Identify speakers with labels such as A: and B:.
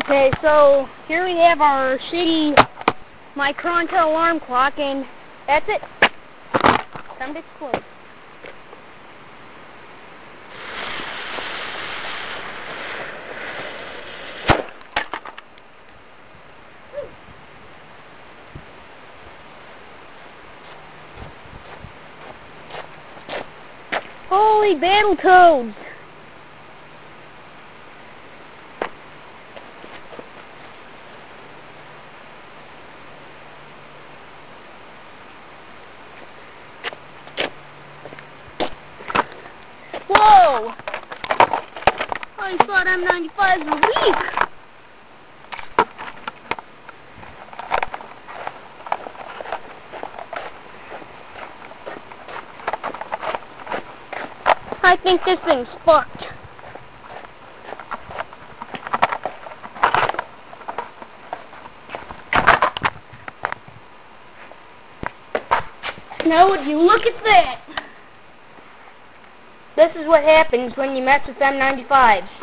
A: Okay, so here we have our shitty Microntel alarm clock, and that's it. Time to explode. Holy battle toads! Whoa! I thought M95s were weak! I think this thing's fucked. Now would you look at that? This is what happens when you mess with M95s.